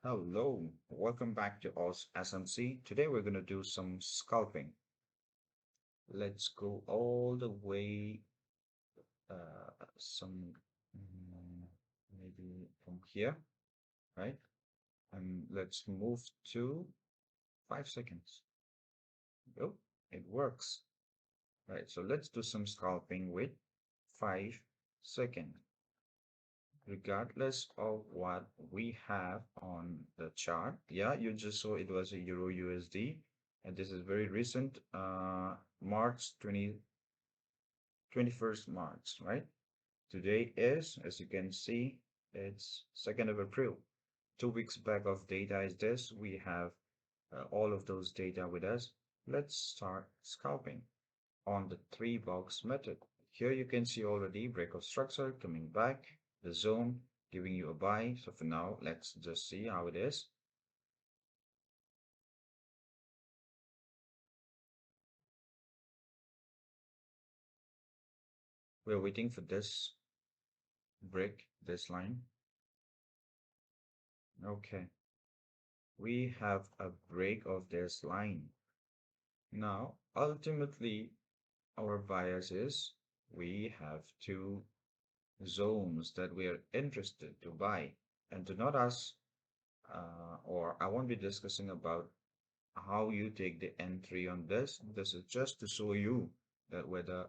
Hello, welcome back to us SMC. Today we're going to do some scalping. Let's go all the way, some mm, maybe from here, right? And let's move to 5 seconds. Oh, it works. Right, so let's do some scalping with 5 seconds. Regardless of what we have on the chart. Yeah, you just saw it was a Euro USD, and this is very recent, March 21st March, right? Today is, as you can see, it's 2nd of April. 2 weeks back of data is this. We have all of those data with us. Let's start scalping on the three box method. Here you can see already breakout structure coming back, the zone giving you a buy. So for now, let's just see how it is. We're waiting for this break, this line. Okay, we have a break of this line. Now, ultimately, our bias is we have two zones that we are interested to buy. And do not ask, or I won't be discussing about how you take the entry on this. This is just to show you that whether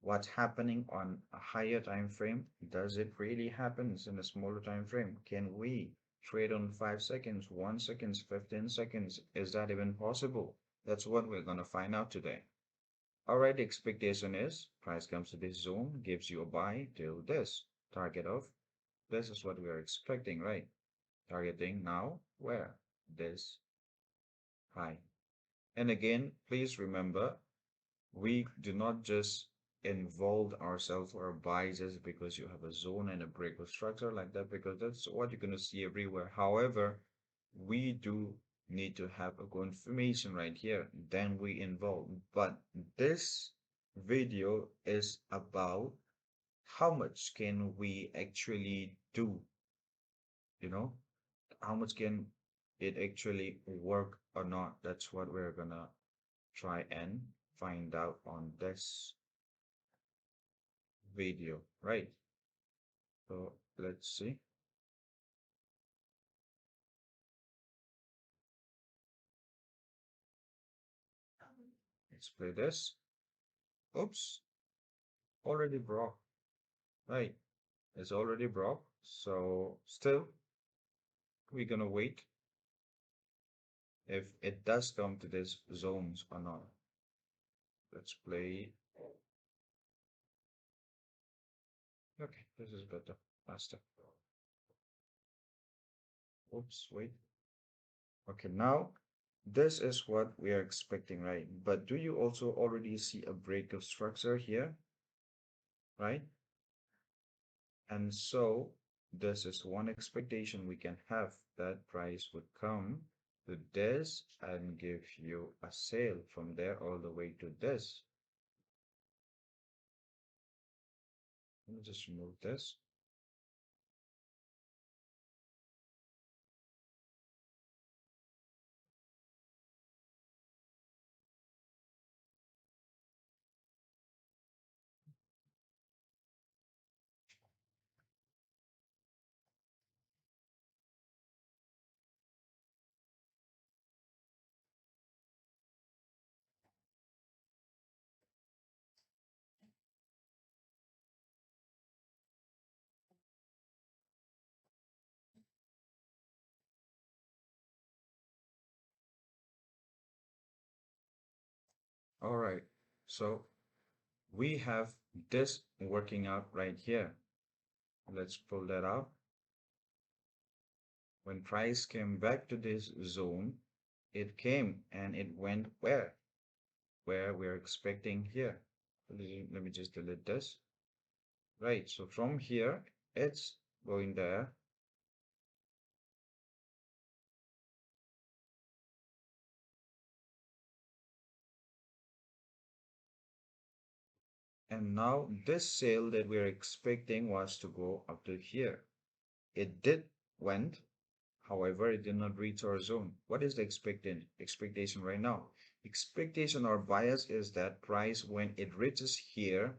what's happening on a higher time frame, does it really happens in a smaller time frame? Can we trade on 5 seconds, 1 seconds, 15 seconds? Is that even possible? That's what we're going to find out today. All right, the expectation is price comes to this zone, gives you a buy till this target of this is what we are expecting, right? Targeting now where? This high. And again, please remember, we do not just involve ourselves or biases because you have a zone and a breakout structure like that, because that's what you're going to see everywhere. However, we do need to have a confirmation right here, then we involve. But this video is about how much can we actually do, you know, how much can it actually work or not. That's what we're gonna try and find out on this video, right? So let's see. Let's play this. Oops, already broke. Right, it's already broke. So still, we're gonna wait if it does come to these zones or not. Let's play. Okay, this is better, faster. Oops, wait. Okay, now this is what we are expecting, right? But do you also already see a break of structure here, right? And so this is one expectation we can have, that price would come to this and give you a sale from there all the way to this. Let me just remove this. All right, so we have this working out right here. Let's pull that out. When price came back to this zone, it came and it went where? Where we're expecting here. Let me just delete this. Right, so from here, it's going there. And now this sale that we're expecting was to go up to here. It did went. However, it did not reach our zone. What is the expectation right now? Expectation or bias is that price, when it reaches here,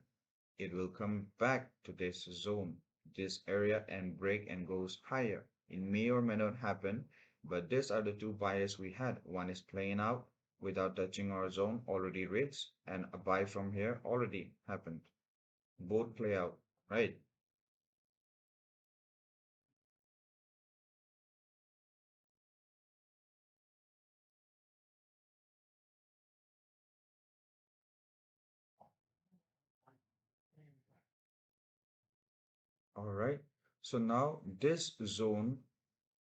it will come back to this zone, this area, and break and goes higher. It may or may not happen, but these are the two bias we had. One is playing out without touching our zone, already reached, and a buy from here already happened. Both play out, right? All right. So now this zone,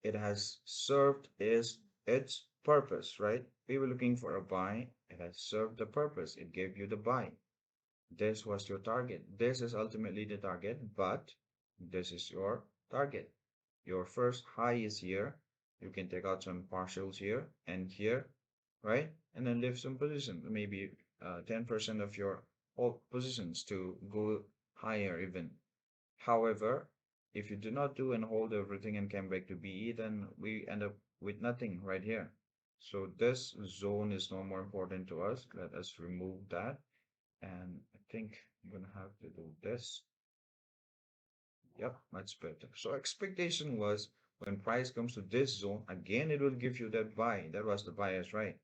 it has served its purpose, right? We were looking for a buy. It has served the purpose. It gave you the buy. This was your target. This is ultimately the target, but this is your target. Your first high is here. You can take out some partials here and here, right? And then leave some position, maybe 10% of your all positions to go higher even. However, if you do not do and hold everything and come back to BE, then we end up with nothing right here. So this zone is no more important to us. Let us remove that. And I think I'm gonna have to do this. Yep, much better. So expectation was when price comes to this zone, again, it will give you that buy. That was the bias, right?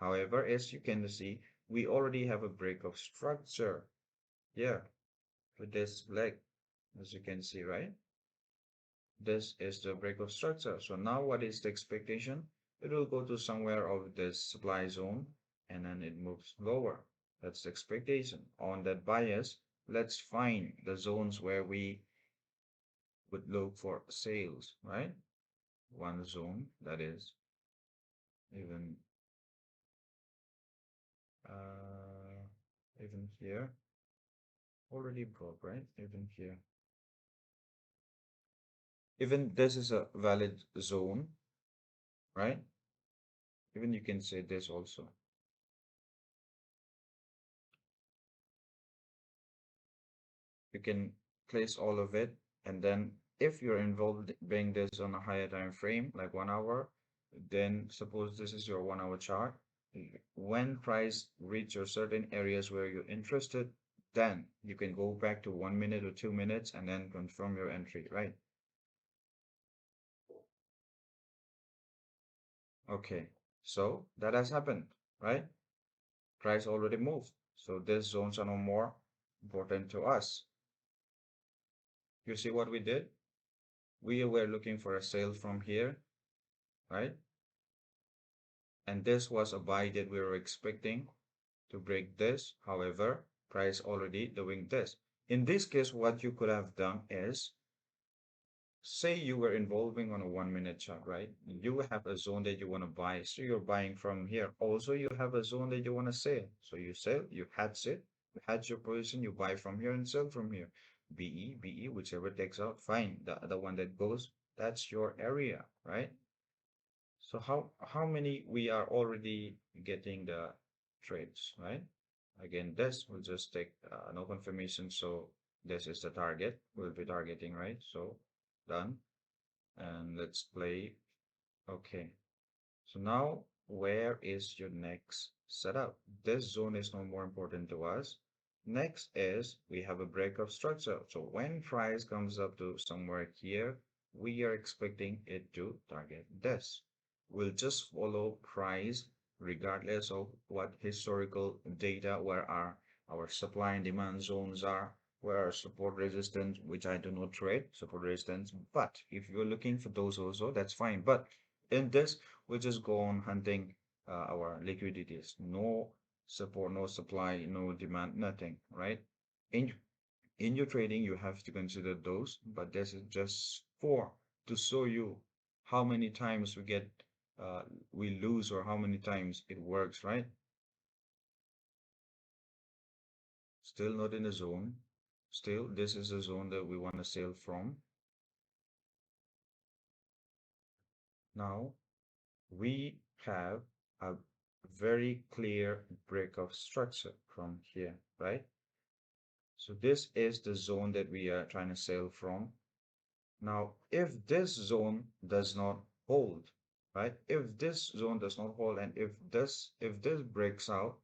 However, as you can see, we already have a break of structure. Yeah, with this leg, as you can see, right? This is the break of structure. So now what is the expectation? It will go to somewhere of this supply zone and then it moves lower. That's the expectation. On that bias, let's find the zones where we would look for sales, right? One zone that is even uh even here already broke, right? Even here. Even this is a valid zone, right? Even you can say this also. You can place all of it, and then if you're involved being this on a higher time frame, like 1 hour, then suppose this is your 1 hour chart. When price reach your certain areas where you're interested, then you can go back to 1 minute or 2 minutes and then confirm your entry, right? Okay, so that has happened, right? Price already moved, so these zones are no more important to us. You see what we did? We were looking for a sale from here, right? And this was a buy that we were expecting to break this. However, price already doing this. In this case, what you could have done is, say you were involving on a 1 minute chart, right? You have a zone that you want to buy, so you're buying from here. Also, you have a zone that you want to sell. So you sell, you hedge it, you hedge your position, you buy from here and sell from here. BE, whichever takes out, fine. The other one that goes, that's your area, right? So how many we are already getting the trades, right? Again, this will just take no confirmation. So this is the target we'll be targeting, right? So done. And let's play. Okay. So now where is your next setup? This zone is no more important to us. Next is we have a breakup structure. So when price comes up to somewhere here, we are expecting it to target this. We'll just follow price regardless of what historical data, where our supply and demand zones are, where our support resistance, which I do not trade, support resistance. But if you're looking for those also, that's fine. But in this, we just go on hunting our liquidities. No support, no supply, no demand, nothing, right? In in your trading, you have to consider those, but this is just for to show you how many times uh, we lose or how many times it works, right? Still not in the zone. Still, this is the zone that we want to sell from. Now, we have a very clear breakout structure from here, right? So this is the zone that we are trying to sell from. Now, if this zone does not hold, right? If this zone does not hold, and if this breaks out,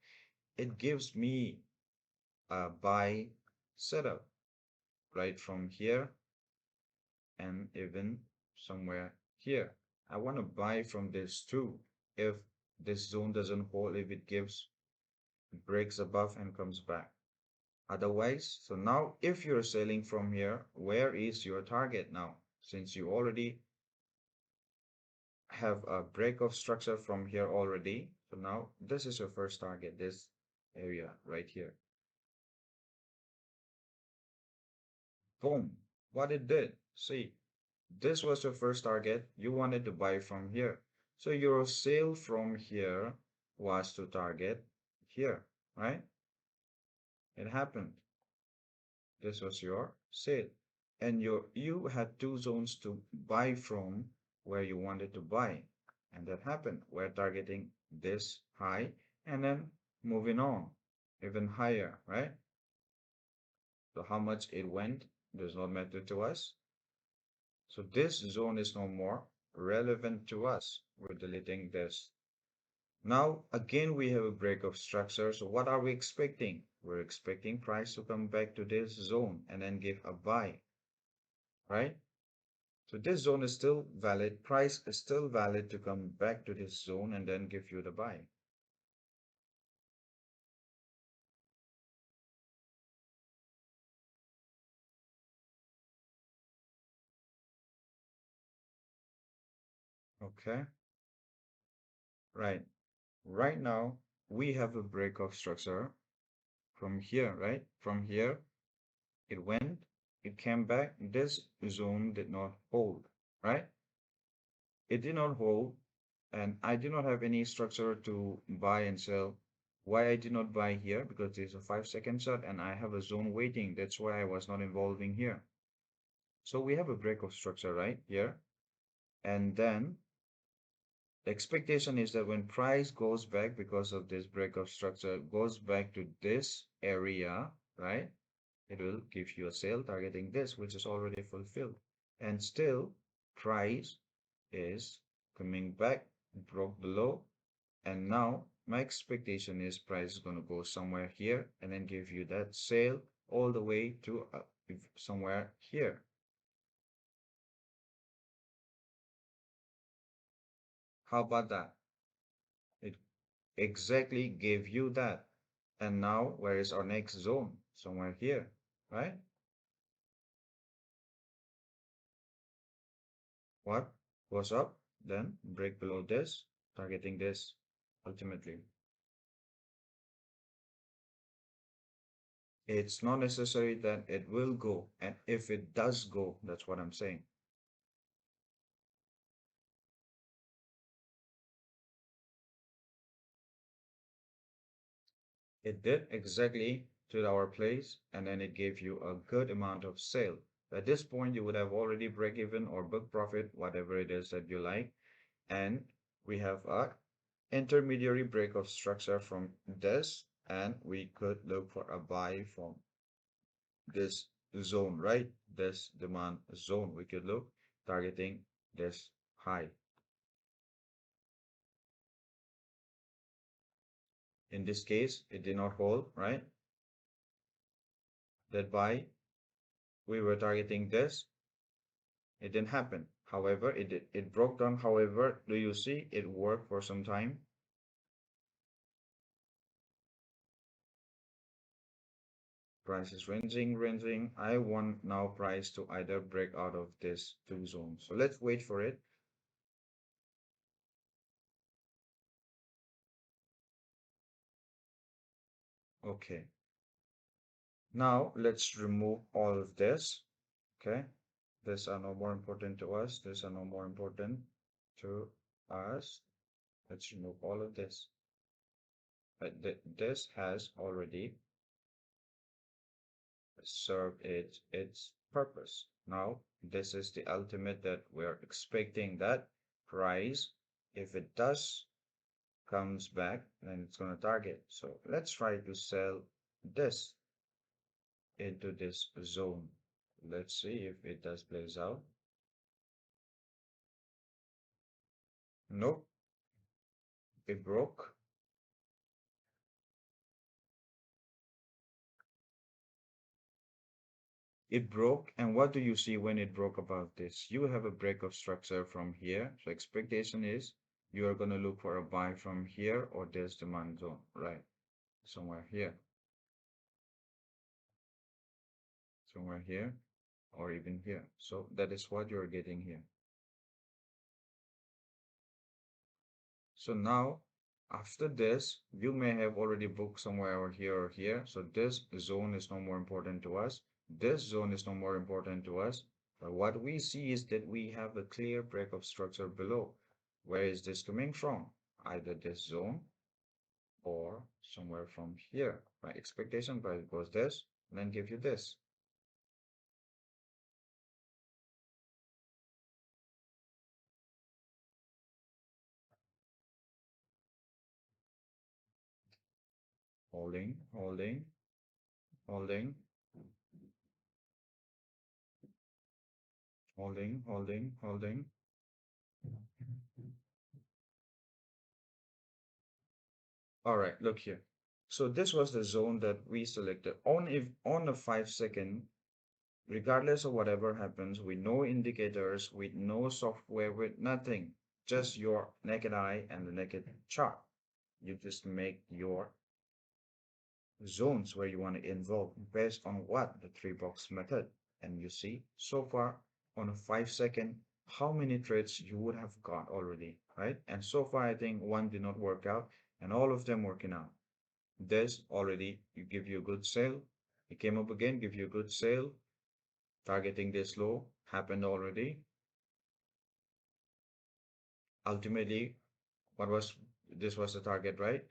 it gives me a buy setup right from here and even somewhere here. I want to buy from this too. If this zone doesn't hold, if it gives breaks above and comes back. Otherwise, so now if you're selling from here, where is your target now? Since you already have a break of structure from here already, so now this is your first target, this area right here. Boom, what it did. See, this was your first target. You wanted to buy from here. So your sale from here was to target here, right? It happened. This was your sale. And you had two zones to buy from where you wanted to buy. And that happened. We're targeting this high and then moving on even higher, right? So how much it went does not matter to us. So this zone is no more relevant to us. We're deleting this. Now, again, we have a break of structure. So what are we expecting? We're expecting price to come back to this zone and then give a buy, right? So this zone is still valid. Price is still valid to come back to this zone and then give you the buy. Okay, right. Right now, we have a break of structure from here, right? From here, it went, it came back. This zone did not hold, right? It did not hold, and I did not have any structure to buy and sell. Why I did not buy here? Because there's a 5 second shot and I have a zone waiting. That's why I was not involving here. So we have a break of structure right here. And then the expectation is that when price goes back because of this break of structure, goes back to this area, right? It will give you a sale targeting this, which is already fulfilled. And still, price is coming back, broke below, and now my expectation is price is going to go somewhere here and then give you that sale all the way to somewhere here. How about that? It exactly gave you that. And now where is our next zone? Somewhere here, right? What goes up? Then break below this, targeting this ultimately. It's not necessary that it will go. And if it does go, that's what I'm saying. It did exactly to our place, and then it gave you a good amount of sale. At this point, you would have already break even or book profit, whatever it is that you like. And we have a intermediary break of structure from this, and we could look for a buy from this zone, right? This demand zone. We could look targeting this high. In this case, it did not hold, right? That buy, we were targeting this. It didn't happen. However, it broke down. However, do you see it worked for some time? Price is ranging. I want now price to either break out of this two zones. So let's wait for it. Okay. Now let's remove all of this. Okay. These are no more important to us. These are no more important to us. Let's remove all of this. This has already serve its purpose. Now, this is the ultimate that we're expecting that price, if it does comes back, then it's going to target. So let's try to sell this into this zone. Let's see if it does plays out. Nope, it broke. It broke, and what do you see when it broke about this? You have a break of structure from here. So expectation is you are going to look for a buy from here or this demand zone, right? Somewhere here, somewhere here, or even here. So that is what you're getting here. So now, after this, you may have already booked somewhere over here or here. So this zone is no more important to us. This zone is no more important to us. But what we see is that we have a clear break of structure below. Where is this coming from? Either this zone or somewhere from here. My expectation price goes this, and then give you this. Holding, holding, holding, holding, holding, holding. All right, look here. So this was the zone that we selected. On if on a 5 second, regardless of whatever happens, with no indicators, with no software, with nothing, just your naked eye and the naked chart. You just make your zones where you want to involve based on what the three box method. And you see so far on a 5 second, how many trades you would have got already, right? And so far, I think one did not work out and all of them working out. This already you give you a good sale. It came up again, give you a good sale. Targeting this low happened already. Ultimately, what was this was the target, right?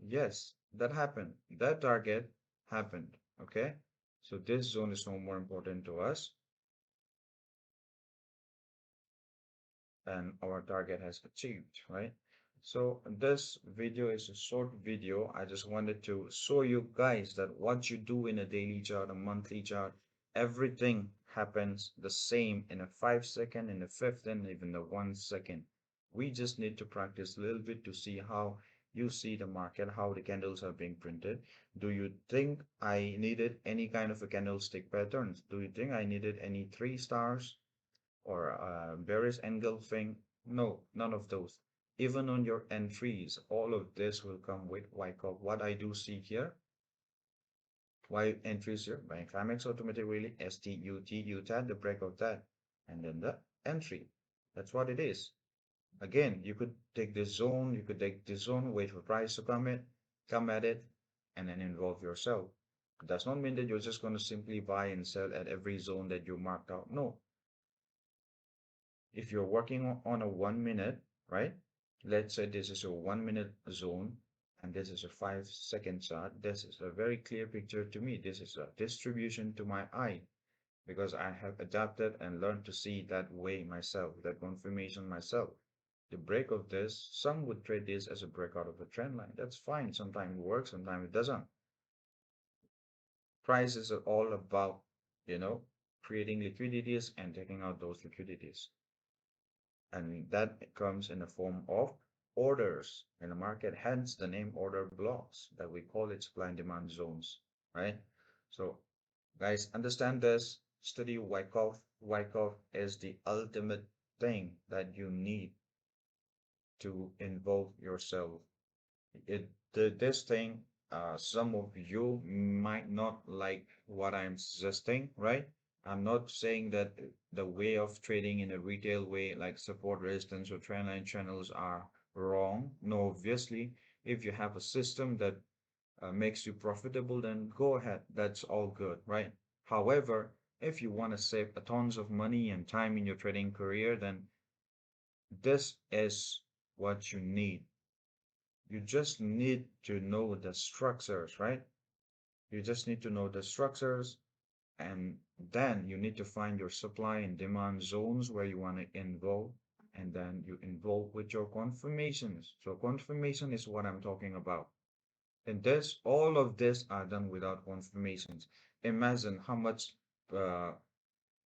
Yes, that happened. That target happened. Okay. So this zone is no more important to us. And our target has achieved, right? So this video is a short video. I just wanted to show you guys that what you do in a daily chart, a monthly chart, everything happens the same in a 5 second, in a 15, even a 1 second. We just need to practice a little bit to see how you see the market, how the candles are being printed. Do you think I needed any kind of a candlestick patterns? Do you think I needed any 3 stars? Or bearish engulfing. No, none of those. Even on your entries, all of this will come with Wyckoff. What I do see here, why entries here, by climax automatic really, STUT, UTAT, the break of that, and then the entry. That's what it is. Again, you could take this zone, you could take this zone, wait for price to come at it, and then involve yourself. It does not mean that you're just going to simply buy and sell at every zone that you marked out. No, if you're working on a 1 minute, right? Let's say this is a 1 minute zone and this is a 5 second chart. This is a very clear picture to me. This is a distribution to my eye because I have adapted and learned to see that way myself, that confirmation myself. The break of this, some would trade this as a breakout of a trend line. That's fine. Sometimes it works, sometimes it doesn't. Prices are all about, you know, creating liquidities and taking out those liquidities. And that comes in the form of orders in the market, hence the name order blocks that we call it supply and demand zones, right? So guys, understand this, study Wyckoff. Wyckoff is the ultimate thing that you need to involve yourself. This thing, some of you might not like what I'm suggesting, right? I'm not saying that the way of trading in a retail way, like support resistance or trendline channels, are wrong. No, obviously, if you have a system that makes you profitable, then go ahead. That's all good, right? However, if you want to save a tons of money and time in your trading career, then this is what you need. You just need to know the structures, right? You just need to know the structures, and then you need to find your supply and demand zones where you want to involve, and then you involve with your confirmations. So confirmation is what I'm talking about. And this, all of this are done without confirmations. Imagine how much uh,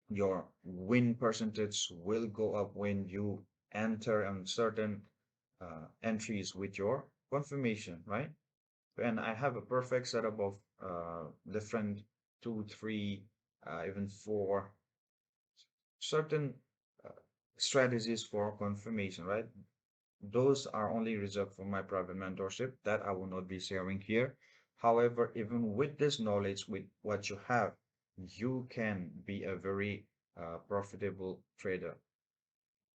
your win percentage will go up when you enter on certain entries with your confirmation, right? And I have a perfect setup of different two, three, even four certain uh, strategies for confirmation, right? Those are only reserved for my private mentorship that I will not be sharing here. However, even with this knowledge, with what you have, you can be a very profitable trader.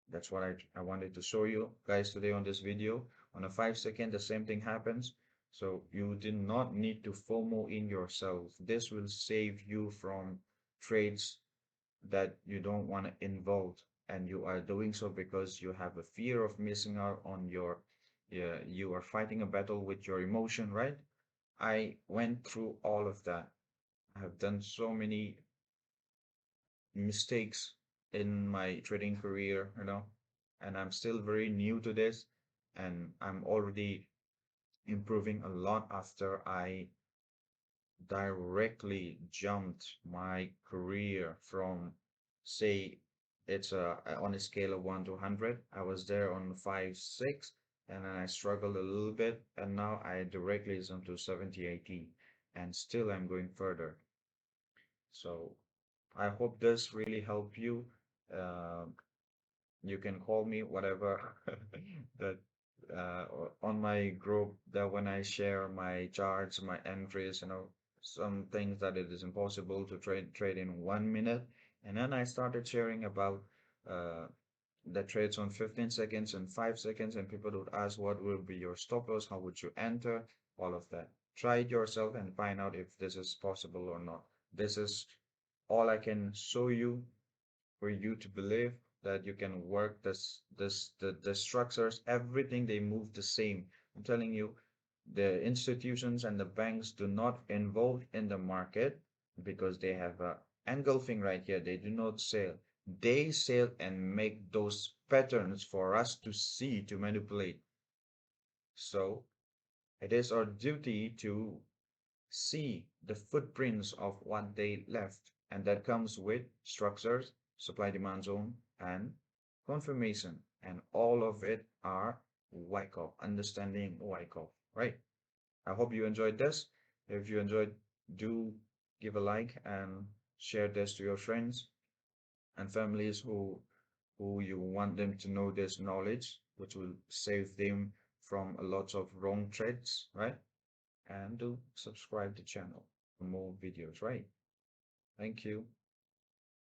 That's what I wanted to show you guys today on this video. On a 5 second, the same thing happens. So you do not need to FOMO in yourself. This will save you from trades that you don't want to involve, and you are doing so because you have a fear of missing out on your, yeah, you are fighting a battle with your emotion, right? I went through all of that. I have done so many mistakes in my trading career, and I'm still very new to this, and I'm already improving a lot after I directly jumped my career from, say, it's on a scale of 1 to 100. I was there on 5, 6, and then I struggled a little bit, and now I directly jump to 70, 80, and still I'm going further. So I hope this really helped you. Um you can call me whatever that on my group, that when I share my charts, my entries, some things that it is impossible to trade in 1 minute. And then I started sharing about uh, the trades on 15 seconds and 5 seconds, and people would ask what will be your stop loss, how would you enter, all of that. Try it yourself and find out if this is possible or not. This is all I can show you for you to believe that you can work the structures, everything, they move the same. I'm telling you, the institutions and the banks do not involve in the market because they have a engulfing right here. They do not sell. They sell and make those patterns for us to see, to manipulate. So it is our duty to see the footprints of what they left, and that comes with structures, supply demand zone, and confirmation. And all of it are Wyckoff, understanding Wyckoff, right? I hope you enjoyed this. If you enjoyed, do give a like and share this to your friends and families who you want them to know this knowledge, which will save them from a lot of wrong trades, right? And do subscribe to the channel for more videos, right? Thank you.